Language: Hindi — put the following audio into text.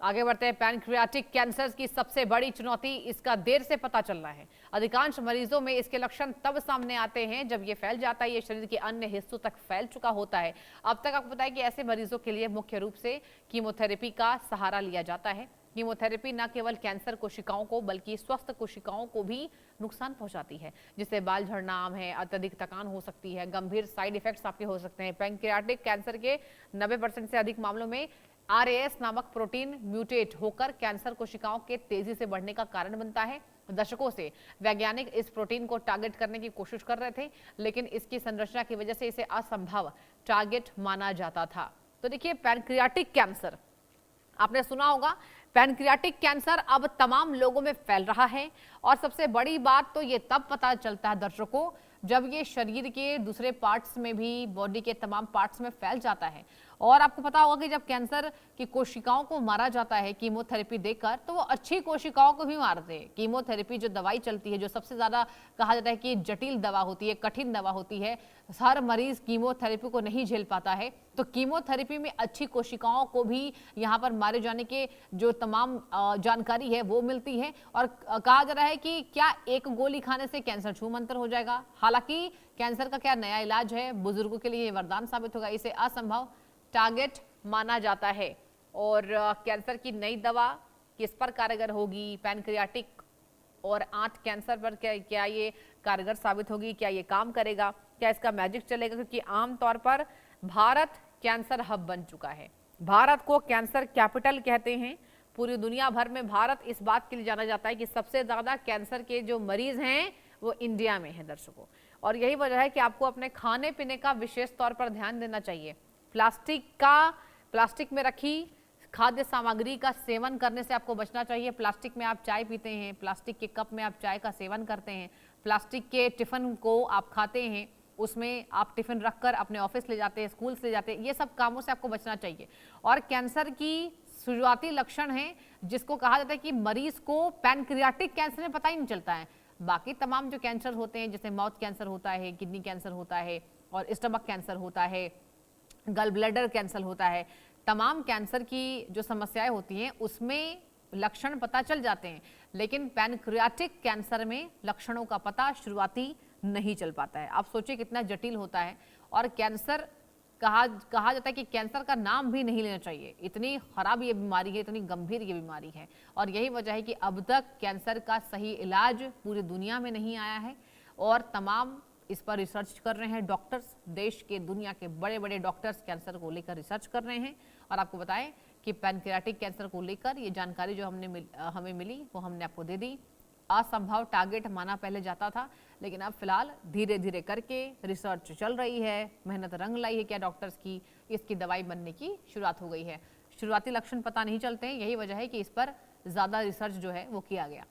आगे बढ़ते हैं। पैनक्रियाटिक कैंसर की सबसे बड़ी चुनौती इसका देर से पता चलना है। अधिकांश मरीजों में इसके लक्षण तब सामने आते हैं जब ये फैल जाता है, ये शरीर के अन्य हिस्सों तक फैल चुका होता है। अब तक आपको पता है कि ऐसे मरीजों के लिए मुख्य रूप से कीमोथेरेपी का सहारा लिया जाता है। कीमोथेरेपी न केवल कैंसर कोशिकाओं को बल्कि स्वस्थ कोशिकाओं को भी नुकसान पहुंचाती है, जिससे बाल झड़ना आम है, अत्यधिक थकान हो सकती है, गंभीर साइड इफेक्ट्स आपके हो सकते हैं। पैनक्रियाटिक कैंसर के 90% से अधिक मामलों में RAS नामक प्रोटीन म्यूटेट होकर कैंसर कोशिकाओं के तेजी से बढ़ने का कारण बनता है। दशकों से वैज्ञानिक इस प्रोटीन को टारगेट करने की कोशिश कर रहे थे, लेकिन इसकी संरचना की वजह से इसे असंभव टारगेट माना जाता था। तो देखिए, पैनक्रियाटिक कैंसर आपने सुना होगा। पैनक्रियाटिक कैंसर अब तमाम लोगों में फैल रहा है और सबसे बड़ी बात तो ये तब पता चलता है दर्शकों, जब ये शरीर के दूसरे पार्ट्स में भी, बॉडी के तमाम पार्ट्स में फैल जाता है। और आपको पता होगा कि जब कैंसर की कोशिकाओं को मारा जाता है कीमोथेरेपी देकर, तो वो अच्छी कोशिकाओं को भी मारते हैं। कीमोथेरेपी जो दवाई चलती है, जो सबसे ज्यादा कहा जाता है कि जटिल दवा होती है, कठिन दवा होती है, हर मरीज कीमोथेरेपी को नहीं झेल पाता है। तो कीमोथेरेपी में अच्छी कोशिकाओं को भी यहाँ पर मारे जाने के जो तमाम जानकारी है वो मिलती है। और कहा जा रहा है कि क्या एक गोली खाने से कैंसर छूमंतर हो जाएगा। हालांकि कैंसर का क्या नया इलाज है, बुजुर्गों के लिए वरदान साबित होगा। इसे असंभव टारगेट माना जाता है। और कैंसर की नई दवा किस पर कारगर होगी, पैनक्रियाटिक और आंत कैंसर पर क्या ये कारगर साबित होगी, क्या ये काम करेगा, क्या इसका मैजिक चलेगा? क्योंकि आमतौर पर भारत कैंसर हब बन चुका है। भारत को कैंसर कैपिटल कहते हैं। पूरी दुनिया भर में भारत इस बात के लिए जाना जाता है कि सबसे ज्यादा कैंसर के जो मरीज हैं वो इंडिया में है दर्शकों। और यही वजह है कि आपको अपने खाने पीने का विशेष तौर पर ध्यान देना चाहिए। प्लास्टिक में रखी खाद्य सामग्री का सेवन करने से आपको बचना चाहिए। प्लास्टिक में आप चाय पीते हैं, प्लास्टिक के कप में आप चाय का सेवन करते हैं, प्लास्टिक के टिफिन को आप खाते हैं, उसमें आप टिफिन रखकर अपने ऑफिस ले जाते हैं, स्कूल से जाते हैं, ये सब कामों से आपको बचना चाहिए। और कैंसर की शुरुआती लक्षण है जिसको कहा जाता है कि मरीज को पैनक्रियाटिक कैंसर में पता ही नहीं चलता है। बाकी तमाम जो कैंसर होते हैं, जैसे माउथ कैंसर होता है, किडनी कैंसर होता है और स्टमक कैंसर होता है, गल ब्लैडर कैंसर होता है, तमाम कैंसर की जो समस्याएं होती हैं उसमें लक्षण पता चल जाते हैं। लेकिन पैनक्रियाटिक कैंसर में लक्षणों का पता शुरुआती नहीं चल पाता है। आप सोचिए कितना जटिल होता है। और कैंसर कहा जाता है कि कैंसर का नाम भी नहीं लेना चाहिए, इतनी खराब ये बीमारी है, इतनी गंभीर ये बीमारी है। और यही वजह है कि अब तक कैंसर का सही इलाज पूरी दुनिया में नहीं आया है और तमाम इस पर रिसर्च कर रहे हैं डॉक्टर्स। देश के, दुनिया के बड़े बड़े डॉक्टर्स कैंसर को लेकर रिसर्च कर रहे हैं। और आपको बताएं कि पैनक्रियाटिक कैंसर को लेकर ये जानकारी जो हमें मिली वो हमने आपको दे दी। असंभव टारगेट माना पहले जाता था, लेकिन अब फिलहाल धीरे धीरे करके रिसर्च चल रही है, मेहनत रंग लाई है क्या डॉक्टर्स की, इसकी दवाई बनने की शुरुआत हो गई है। शुरुआती लक्षण पता नहीं चलते हैं, यही वजह है कि इस पर ज़्यादा रिसर्च जो है वो किया गया।